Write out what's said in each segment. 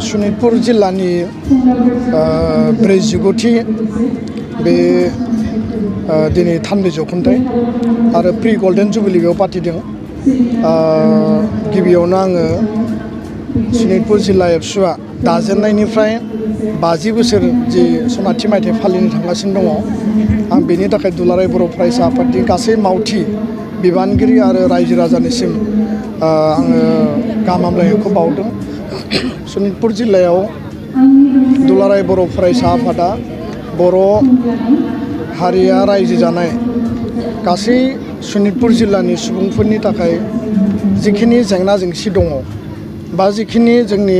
सनितपुर जिल्लानि 45थि बे दिनै थान्दै जौखोन्दो आरो प्रि गल्डेन जुबिलि बेयाव फाथिदों। गिबियावनो आङो सनितपुर जिल्ला एबसुआ दाजेननायनिफ्राय 50 बोसोर जि सनाथि मायथाइ फालिनो थांगासिनो दङ, आं बेनि थाखाय दुलाराय बर' फरायसा आफादनि गासै मावथि बिबानगिरि आरो रायजो राजानिसिम आङो गाहाम हामलायनायखौ बावदों। सनितपुर जिल्लायाव दुलाराय बर' फरायसा आफादा बर' हारिया रायजो जानाय गासै सनितपुर जिल्लानि सुबुंफोरनि थाखाय जिखिनि जेंना जेंसि दङ बा जिखिनि जोंनि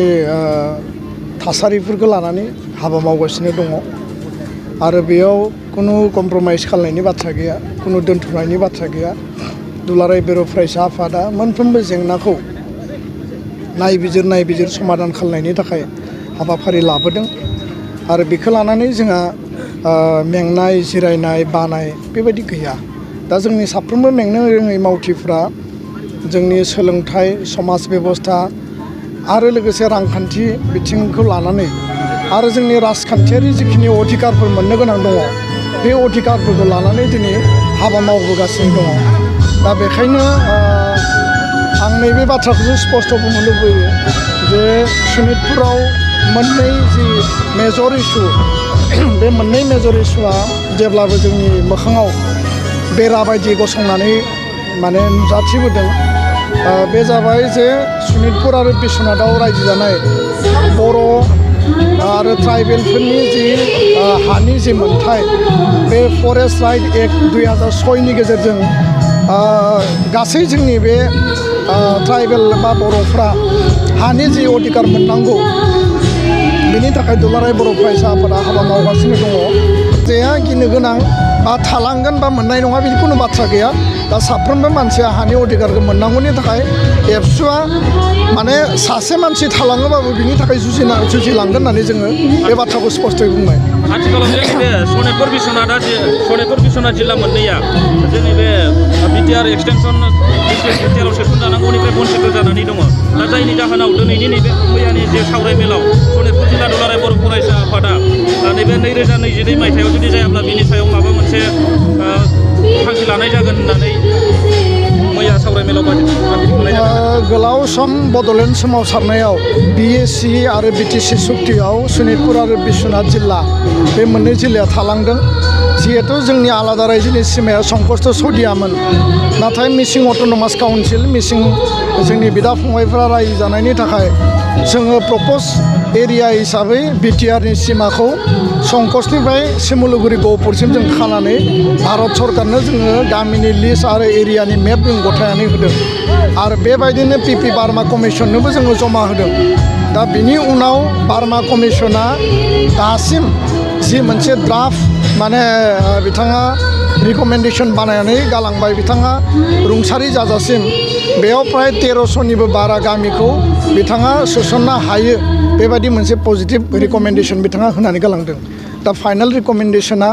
थासारिफोरखौ लानानै हाबा मावगासिनो दङ आरो बेयाव कुनु कमप्रमाइज खालामनायनि बाथ्रा गैया, कुनु दोनथ'नायनि बाथ्रा गैया। दुलाराय बर' फरायसा आफादा मोनफ्रोमबो जेंनाखौ नायबिजिर समाधान खालामनायनि थाखाय हाबाफारि लाबोदों आरो बेखौ लानानै जोंहा मेंनाय जिरायनाय बानाय बेबायदि गैया। दा जोंनि साफ्रोमबो मेंनो रोङै मावथिफ्रा जोंनि सोलोंथाइ समाज बेबस्था आरो लोगोसे रांखान्थि बिथिंखौ लानानै आरो जोंनि राजखान्थियारि जिखिनि अधिकारफोर मोननो गोनां दङ, बे अधिकारफोरखौ लानानै दिनै हाबा मावबोगासिनो दङ। दा बेखायनो आं नैबे बाथ्राखौ स्पष्ट बुंनो लुबैयो जे सनितपुराव मोननै जि मेजर इस्यु, बे मोननै मेजर इस्युआ जेब्लाबो जोंनि मोखाङाव बेरा बायदि गसंनानै माने नुजाथिबोदों। बे जाबाय जे सनितपुर आरो बिश्वनाथाव रायजो जानाय बर' आरो ट्राइबेलफोरनि जि हानि जि मोनथाय, बे फरेस्ट राइट एक्ट 2006नि गेजेरजों गासै जोंनि बे ट्राइबेल बा बर'फ्रा हानि जि अधिकार मोननांगौ, बेनि थाखाय दुलाराय बर' फरायसा आफादा हाबा मावगासिनो दङ। जेहा गिनो गोनां बा थालांगोन बा मोननाय नङा बिदि खुनु बाथ्रा गैया। दा साफ्रोमबो मानसिया हानि अधिकारखौ मोननांगौनि थाखाय एबसुआ माने सासे मानसि थालाङोबाबो बिनि थाखाय जुजिलांगोन होननानै जोङो बे बाथ्राखौ स्पष्टयै बुंबाय। आथिखालाव जोंनि बे सनितपुर बिश्वनाथ जिल्ला मोननैया जोंनि बे बिटिआर एक्सटेनसन बिटिआरआव सोसनजानांगौनिफ्राय बन्सित जानानै दङ। दा जायनि जाहोनाव दिनैनि नैबे मैयानि जे सावराय मेलाव सनितपुर जिल्ला दुलाराय बर' फरायसा आफादा नैबे 2022 मायथाइयाव जुदि जायाब्ला बिनि सायाव माबा मोनसे थांखि लानाय जागोन होननानै मैया सावराय मेलाव गोलाव सम बड'लेण्ड सोमावसारनायाव BSc आरो BTC सुक्तियाव सनितपुर आरो बिश्वनाथ जिल्ला बे मोननै जिल्लाया थालांदों। जिहेतु जोंनि आलादा रायजोनि सिमाया संकष्ट सदियामोन, नाथाय मिसिं अट'नमास काउन्सिल मिसिं जोंनि बिदा फंबायफ्रा रायजो जानायनि थाखाय जोङो प्रप'ज एरिया हिसाबै बिटिआरनि सिमाखौ संकष्टनिफ्राय सिमुलुगुरि गहपुरसिम जों खानानै भारत सरकारनो जोङो गामिनि लिस्ट आरो एरियानि मेप जों गथायनानै होदों आरो बेबायदिनो PP बार्मा कमिसननोबो जोङो जमा होदों। दा बिनि उनाव बार्मा कमिसना दासिम जि मोनसे ड्राफ्ट माने बिथाङा रिकमेन्डेसन बानायनानै गालांबाय, बिथाङा रुंसारि जाजासिम बेयाव प्राय 1300निबो बारा गामिखौ बिथाङा सोसननो हायो, बेबायदि मोनसे पजिटिभ रिकमेन्डेसन बिथाङा होनानै गालांदों। दा फाइनाल रिकमेन्डेसना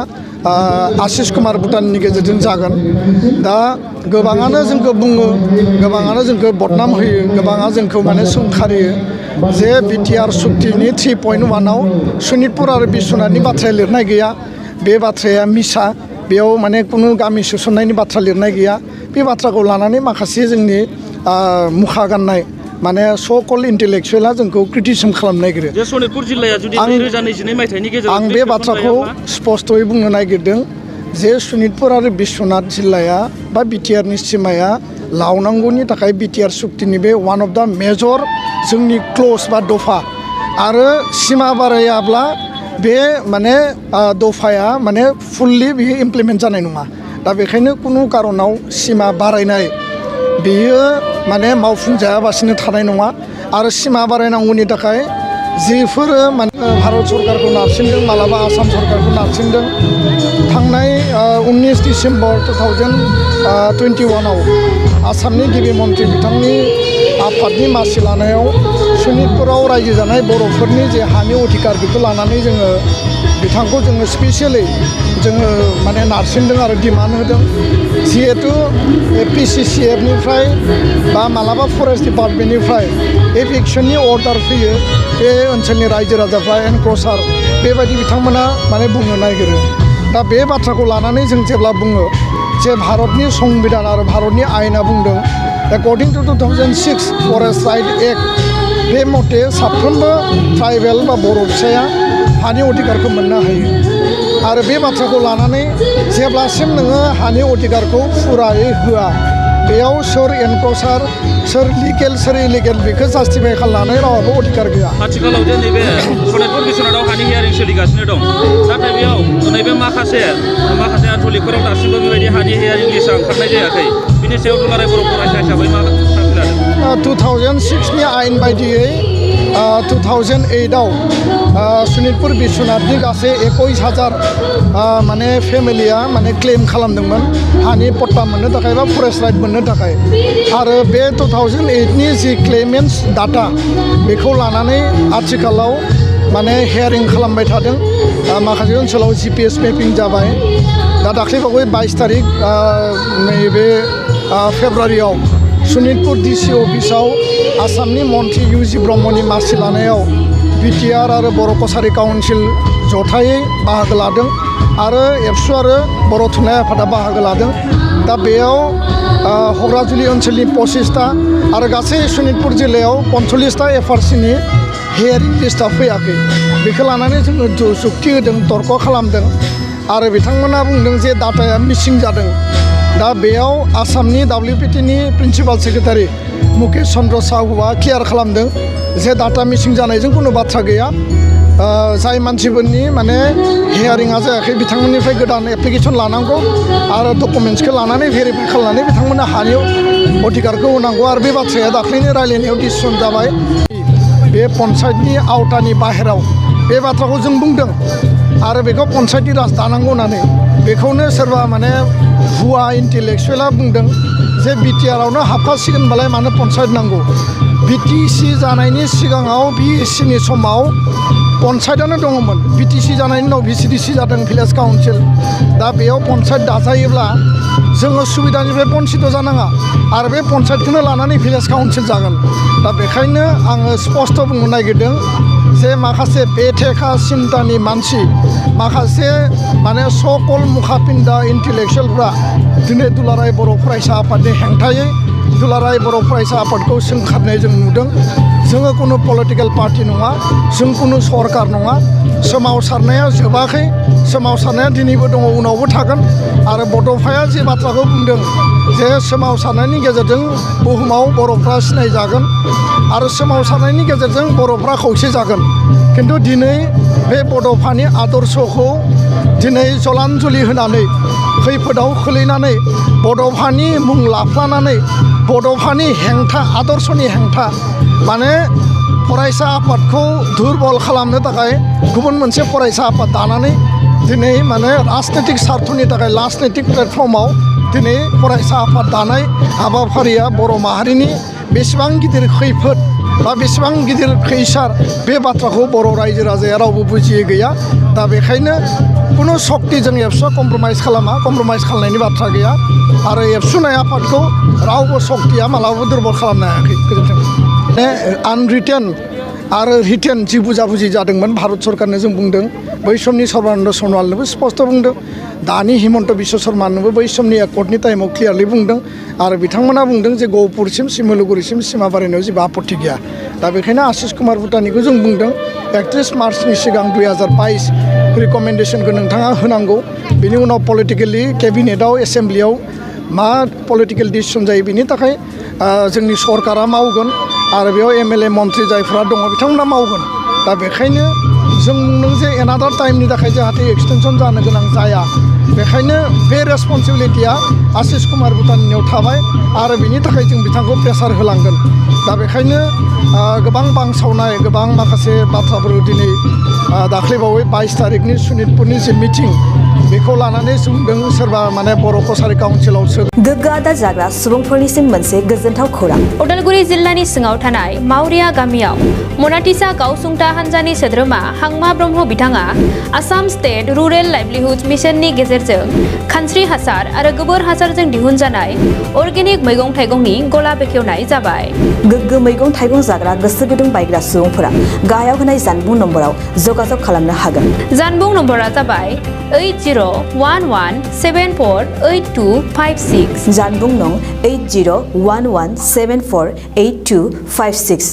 आशिष कुमार भुटाननि गेजेरजों जागोन। दा गोबाङानो जोंखौ बुङो, गोबाङानो जोंखौ बदनाम होयो, गोबाङा जोंखौ माने सोंखारियो जे बिटिआर सुक्तिनि 3.1आव सनितपुर आरो बिश्वनाथनि बाथ्राया लिरनाय गैया। बे बाथ्राया मिसा, बेयाव माने कुनु गामि सोसननायनि बाथ्रा लिरनाय गैया। बे बाथ्राखौ लानानै माखासे जोंनि मुखा गाननाय माने स' कल इन्टेलेक्सुवेला जोंखौ क्रिटिसिजम खालामनो नागिरो। सनितपुर जिल्लाया जुदि 2022 मायथाइनि गेजेराव आं बे बाथ्राखौ स्पष्टयै बुंनो नागिरदों जे सनितपुर आरो बिश्वनाथ जिल्लाया बा बिटिआरनि सिमाया लावनांगौनि थाखाय बिटिआर सुक्तिनि बे वान अफ दा मेजर जोंनि क्ल'ज बा दफा, आरो सिमा बारायाब्ला बे माने दफाया माने फुल्लि बियो इमप्लिमेन्ट जानाय नङा। दा बेखायनो कुनु कारनाव सिमा बारायनाय बेयो माने मावफुंजायाबासिनो थानाय नङा आरो सिमा बारायनांगौनि थाखाय जिफोरो माने भारत सरकारखौ नारसिनदों, मालाबा आसाम सरकारखौ नारसिनदों। थांनाय 19 डिसेम्बर 2021आव आसामनि गिबि मन्थ्रि बिथांनि आफादनि मासि लानायाव सनितपुराव रायजो जानाय बर'फोरनि जे हानि अधिकार बेखौ लानानै जोङो बिथांखौ जोङो स्पेसियेलि जोङो माने नारसिनदों आरो डिमान्ड होदों जिहेतु PCCF-निफ्राय बा मालाबा फरेस्ट डिपार्टमेन्टनिफ्राय एभिक्सननि अर्डार फैयो बे ओनसोलनि रायजो राजाफ्रा एनक्रचार बेबायदि बिथांमोना माने बुंनो नागिरो दा बे बाथ्राखौ लानानै जों जेब्ला बुङो जे भारतनि संबिधान आरो भारतनि आयेना बुंदों according to 2006 forest right act बे मथे साफ्रोमबो ट्राइबेल बा बर' फिसाया हानि अधिकारखौ मोननो हायो आरो बे बाथ्राखौ लानानै जेब्लासिम नोङो हानि अधिकारखौ फुरायै होआ बेयाव सोर एनक्रचार सोर लिगेल सोर इलिगेल बेखौ जास्टिफाइ खालामनानै रावाबो अधिकार गैया आथिखालाव जे नैबे सनितपुर बिश्वनाथाव हानि हियारिं सोलिगासिनो दं नाथाय बेयाव नैबे माखासे आनसलिकफोराव दासिमबो बेबायदि हानि हियारिं लिस्टआ ओंखारनाय जायाखै बिनि सायाव दुलाराय बर' फरायसा हिसाबै मा थांखि लादों 2006नि आयेन बायदियै 2008आव सनितपुर बिश्वनाथनि गासै 21,000 माने फेमिलिया माने क्लेम खालामदोंमोन हानि पट्टा मोननो थाखाय बा फरेस्ट राइट मोननो थाखाय आरो बे 2008नि जि क्लेमेन्टस डाटा बेखौ लानानै आथिखालाव माने हियारिं खालामबाय थादों माखासे ओनसोलाव GPS मेपिं जाबाय दा दाख्लैबावै 22 तारिख नैबे फेब्रुवारियाव सनितपुर DC अफिसाव आसामनि मन्त्रि UG ब्रह्मनि मासि लानायाव BTR आरो बर' कसारि काउन्सिल जथायै बाहागो लादों आरो एबसु आरो बर' थुनलाइ आफादा बाहागो लादों दा बेयाव हग्राजुलि ओनसोलनि 25टा आरो गासै सनितपुर जिल्लायाव 45टा FRCनि हियारिं लिस्टआ फैयाखै बेखौ लानानै जोङो जुक्ति होदों तर्क खालामदों आरो बिथांमोना बुंदों जे डाटाया मिसिं जादों दा बेयाव आसामनि WPTनि प्रिन्सिपाल सेक्रेटारि मुकेश चन्द्र साहुआ क्लियार खालामदों जे डाटा मिसिं जानायजों खुनु बाथ्रा गैया जाय मानसिफोरनि माने हियारिंआ जायाखै बिथांमोननिफ्राय गोदान एप्लिकेसन लानांगौ आरो डकुमेन्ट्सखौ लानानै भेरिफाइ खालामनानै बिथांमोननो हानि अधिकारखौ होनांगौ आरो बे बाथ्राया दाख्लैनि रायलायनायाव डिसिसन जाबाय बे पन्सायतनि आवथानि बाहेराव बे बाथ्राखौ जों बुंदों आरो बेखौ पन्सायतनि राज दानांगौ होननानै बेखौनो सोरबा माने भुवा इन्टेलेक्सुवेला बुंदों जे BTR-आवनो हाबखासिगोनबालाय मानो पन्सायत नांगौ BTC जानायनि सिगाङाव BSCनि समाव पन्सायतआनो दङमोन BTC जानायनि उनाव VCDC जादों भिलेज काउन्सिल दा बेयाव पन्सायत दाजायोब्ला जोङो सुबिदानिफ्राय बन्सित जानाङा आरो बे पन्सायतखौनो लानानै भिलेज काउन्सिल जागोन दा बेखायनो आङो स्पष्ट बुंनो नागिरदों जे माखासे बेथेखा सिन्तानि मानसि माखासे माने सकल मुखापिन्दा इन्टेलेक्सुवेलफ्रा दिनै दुलाराय बर' फरायसा आफादनि हेंथायै दुलाराय बर' फरायसा आफादखौ सोंखारनाय जों नुदों जोङो खुनु पलिटिकेल पार्टि नङा जों खुनु सरकार नङा सोमावसारनाया जोबाखै सोमावसारनाया दिनैबो दङ उनावबो थागोन आरो बड'फाया जे बाथ्राखौ बुंदों जे सोमावसारनायनि गेजेरजों बुहुमाव बर'फ्रा सिनायजागोन आरो सोमावसारनायनि गेजेरजों बर'फ्रा खौसे जागोन खिन्थु दिनै बे बड'फानि आदर्शखौ दिनै जलान्जलि होनानै खैफोदाव खोलैनानै बड'फानि मुं लाफ्लानानै बड'फानि हेंथा आदर्शनि हेंथा माने फरायसा आफादखौ दुरबल खालामनो थाखाय गुबुन मोनसे फरायसा आफाद दानानै दिनै माने राजनैतिक स्वार्थनि थाखाय राजनैतिक प्लेटफर्माव दिनै फरायसा आफाद दानाय हाबाफारिया बर' माहारिनि बेसेबां गिदिर खैफोद बा बेसेबां गिदिर खैसार बे बाथ्राखौ बर' रायजो राजाया रावबो बुजियै गैया दा बेखायनो खुनु सक्तिजों एबसुआ कमप्रमाइज खालामा कमप्रमाइज खालामनायनि बाथ्रा गैया आरो एबसुनाय आफादखौ रावबो सक्तिया मालाबाबो दुरबल खालामनो हायाखै गोजोन्थों आनरिटेन आरो रिटेन जि बुजाबुजि जादोंमोन भारत सरकारनो जों बुंदों बै समनि सर्बानन्द सन'वालनोबो स्पष्ट बुंदों दानि हिमन्त बिश्व शर्मानोबो बै समनि एकर्डनि टाइमाव क्लियारलि बुंदों आरो बिथांमोना बुंदों जे गहपुरसिम सिमलुगुरिसिम सिमा बारायनायाव जेबो आपत्ति गैया दा बेखायनो आशिष कुमार भुटानिखौ जों बुंदों 31 मार्चनि सिगां 2022 रिकमेन्डेसनखौ नोंथाङा होनांगौ बेनि उनाव पलिटिकेलि केबिनेटआव एसेम्ब्लियाव मा पलिटिकेल डिसिसन जायो बेनि थाखाय जोंनि सरकारा मावगोन आरो बेयाव MLA मन्त्रि जायफ्रा दङ बिथांमोना मावगोन दा बेखायनो जों बुंदों जे एनादार टाइमनि थाखाय जाहाथे एक्सटेनसन जानो गोनां जाया बेखायनो बे रेसपन्सिबिलिटिया आशिष कुमार भुटानिनियाव थाबाय आरो बेनि थाखाय जों बिथांखौ प्रेसार होलांगोन दा बेखायनो गोबां बांसावनाय गोबां माखासे बाथ्राफोर दिनै दाख्लैबावै 22 तारिखनि सनितपुरनि जे मिटिं बेखौ लानानै बुंदों सोरबा माने बर' कसारि काउन्सिलाव गोग्गो आदार जाग्रा सुबुंफोरनिसिम मोनसे गोजोनथाव खौरां उदालगुरि जिल्लानि सिङाव थानाय मावरिया गामियाव मनाटिसा गावसुंथा हान्जानि सोद्रोमा हांमा ब्रह्म बिथाङा आसाम स्टेट रुरेल लाइभलिहुड मिशननि गेजेरजों खानस्रि हासार आरो गोबोर हासारजों दिहुनजानाय अर्गेनिक मैगं थाइगंनि गला बेखेवनाय जाबाय। गोग्गो मैगं थाइगं जाग्रा गोसो गुदुं बायग्रा सुबुंफोरा गाहायाव होनाय जानबुं नम्बराव जगाजग खालामनो हागोन। जानबुं नम्बरा जाबाय 8011748256 जानबुं नं 8011748256